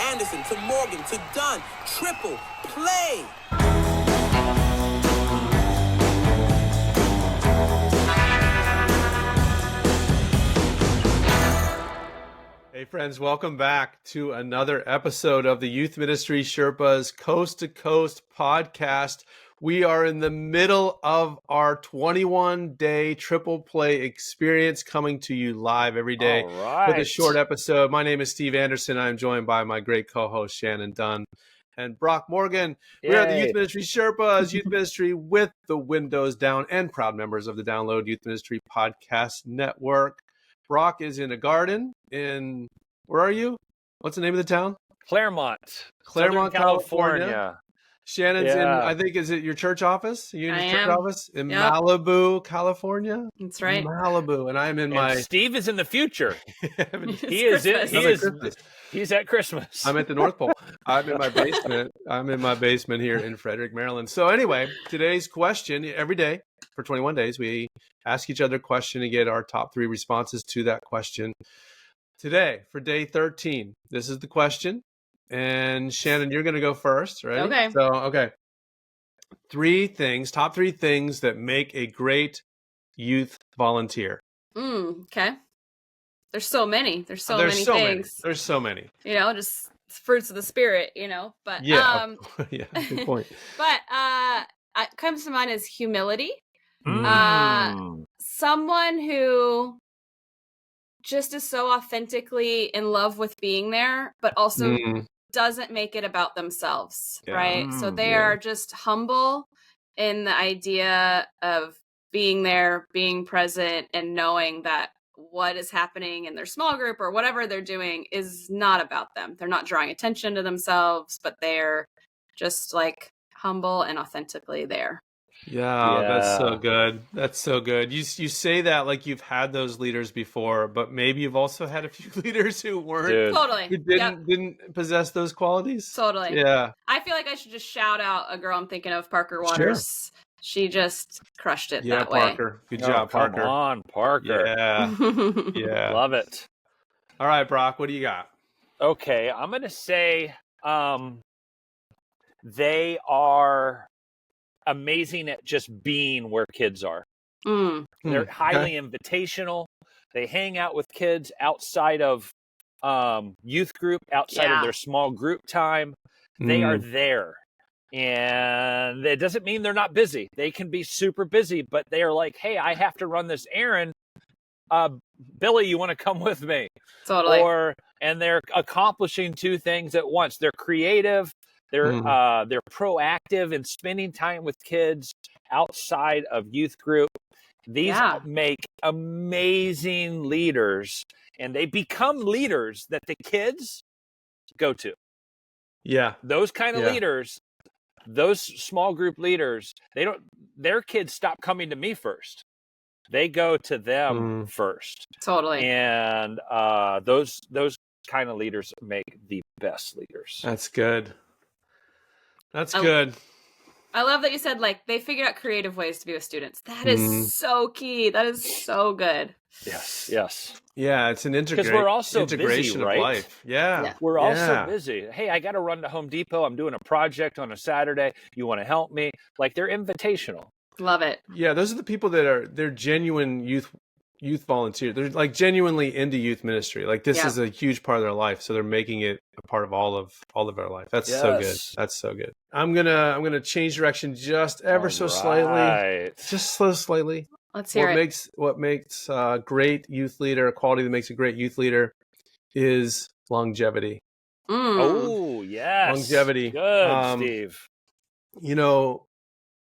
Anderson to Morgan to Dunn. Triple play. Hey friends, welcome back to another episode of the Youth Ministry Sherpas Coast to Coast podcast. We are in the middle of our 21-day triple play experience, coming to you live every day with a short episode. My name is Steve Anderson. I'm joined by my great co-host Shannon Dunn and Brock Morgan. Yay. We are the Youth Ministry Sherpas, Youth Ministry with the windows down, and proud members of the Download Youth Ministry Podcast Network. Brock is in a garden in, where are you? What's the name of the town? Claremont, California. Shannon's in, I think, is it your church office? You in your church office? In Malibu, California? That's right. Malibu. And I'm in my... Steve is in the future. He's at Christmas. I'm at the North Pole. I'm in my basement. Here in Frederick, Maryland. So anyway, today's question, every day for 21 days, we ask each other a question and get our top 3 responses to that question. Today, for day 13, this is the question. And Shannon, you're going to go first, right? Okay. So, okay. Top 3 things that make a great youth volunteer. Okay. There's so many. There's so many things. There's so many. Just fruits of the spirit, but yeah, yeah, good point. But it comes to mind is humility. Someone who just is so authentically in love with being there, but also doesn't make it about themselves, right? So they are just humble in the idea of being there, being present, and knowing that what is happening in their small group or whatever they're doing is not about them. They're not drawing attention to themselves, but they're just like humble and authentically there. Yeah, that's so good. That's so good. You say that like you've had those leaders before, but maybe you've also had a few leaders who weren't. Totally. Who didn't possess those qualities. Totally. Yeah. I feel like I should just shout out a girl I'm thinking of, Parker Waters. Sure. She just crushed it that way. Parker. Good job, Parker. Come on, Parker. Yeah. Yeah. Love it. All right, Brock, what do you got? Okay, I'm going to say they are amazing at just being where kids are. They're highly invitational. They hang out with kids outside of youth group, outside of their small group time. They are there. And it doesn't mean they're not busy. They can be super busy, but they are like, hey, I have to run this errand. Billy, you want to come with me? Totally. And they're accomplishing 2 things at once. They're creative. They're proactive in spending time with kids outside of youth group. These make amazing leaders, and they become leaders that the kids go to. Yeah. Those kind of leaders, those small group leaders, their kids stop coming to me first. They go to them first. Totally. And those kind of leaders make the best leaders. That's good. That's good. I love that you said, like, they figured out creative ways to be with students. That is so key. That is so good. Yes. Yeah, it's an because we're also integration busy, right? of life. Yeah. We're also busy. Hey, I got to run to Home Depot. I'm doing a project on a Saturday. You want to help me? Like, they're invitational. Love it. Yeah, those are the people they're genuine youth volunteers. They're like genuinely into youth ministry. Like this is a huge part of their life. So they're making it a part of all of our life. That's so good. That's so good. I'm gonna change direction just ever so slightly. Just so slightly. Let's hear it. What makes a great youth leader, a quality that makes a great youth leader is longevity. Oh, yes. Longevity. Good, Steve.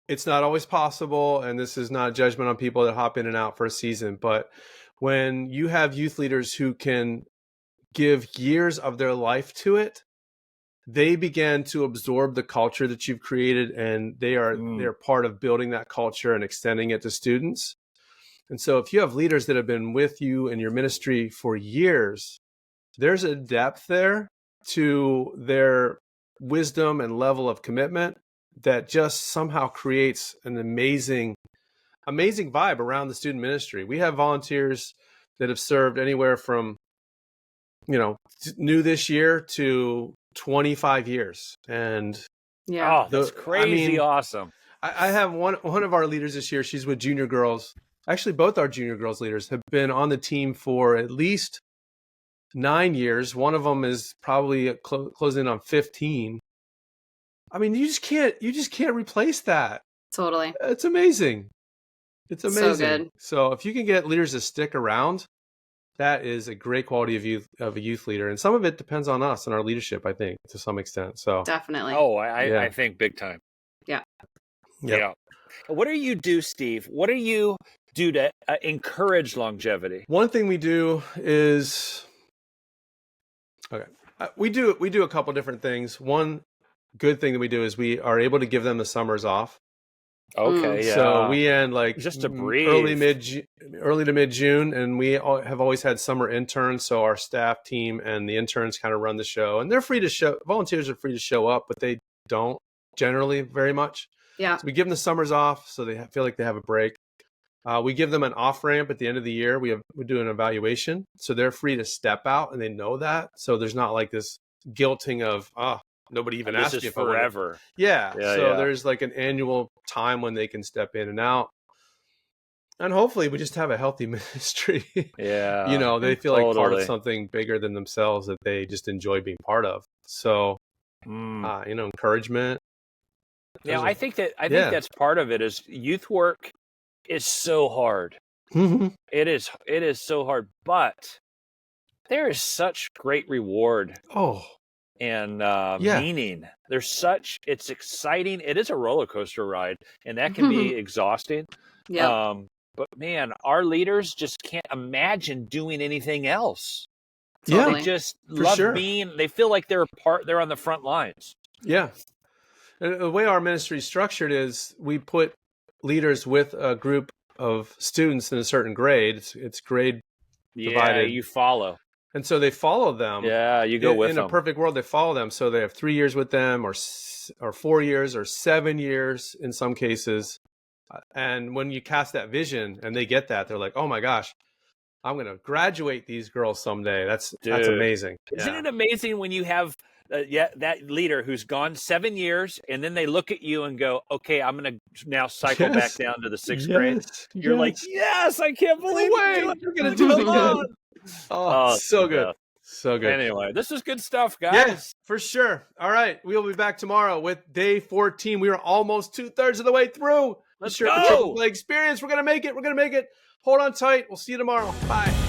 It's not always possible, and this is not judgment on people that hop in and out for a season, but when you have youth leaders who can give years of their life to it, they begin to absorb the culture that you've created, and they're part of building that culture and extending it to students. And so if you have leaders that have been with you in your ministry for years, there's a depth there to their wisdom and level of commitment that just somehow creates an amazing vibe around the student ministry. We have volunteers that have served anywhere from, new this year to 25 years. And oh, that's crazy awesome. I have one of our leaders this year. She's with junior girls. Actually, both our junior girls leaders have been on the team for at least 9 years. One of them is probably closing on 15. I mean, you just can't replace that. Totally. It's amazing. It's amazing. So good. So if you can get leaders to stick around, that is a great quality of a youth leader. And some of it depends on us and our leadership, I think, to some extent. So definitely. Oh, I think big time. Yeah. Yep. Yeah. What do you do, Steve? What do you do to encourage longevity? One thing we do is, we do a couple different things. One good thing that we do is we are able to give them the summers off. Okay, yeah. So we end like just to breathe. early to mid June, and we have always had summer interns. So our staff team and the interns kind of run the show, and they're free to show. Volunteers are free to show up, but they don't generally very much. Yeah. So we give them the summers off, so they feel like they have a break. We give them an off ramp at the end of the year. We do an evaluation, so they're free to step out, and they know that. So there's not like this guilting of nobody even asked you for forever. Yeah. So there's like an annual time when they can step in and out. And hopefully we just have a healthy ministry. Yeah. You know, they feel like part of something bigger than themselves that they just enjoy being part of. So, you know, encouragement. Yeah, I think that's part of it. Is youth work is so hard. Mm-hmm. It is so hard, but there is such great reward. And meaning. It's exciting. It is a roller coaster ride, and that can be exhausting. Yeah. But man, our leaders just can't imagine doing anything else. Yeah. They just love they feel like they're on the front lines. Yeah. And the way our ministry is structured is we put leaders with a group of students in a certain grade. It's grade divided. You follow. And so they follow them. Yeah, you go with them. In a perfect world, they follow them. So they have 3 years with them, or 4 years, or 7 years in some cases. And when you cast that vision and they get that, they're like, oh my gosh, I'm going to graduate these girls someday. That's amazing. Isn't it amazing when you have that leader who's gone 7 years, and then they look at you and go, okay, I'm going to now cycle back down to the 6th grade. You're like, yes, I can't believe you're going to do it again. Oh, so good. So good. Anyway, this is good stuff, guys. Yes, for sure. All right. We'll be back tomorrow with day 14. We are almost 2/3 of the way through. Let's the Sherpa Triple experience. We're going to make it. Hold on tight. We'll see you tomorrow. Bye.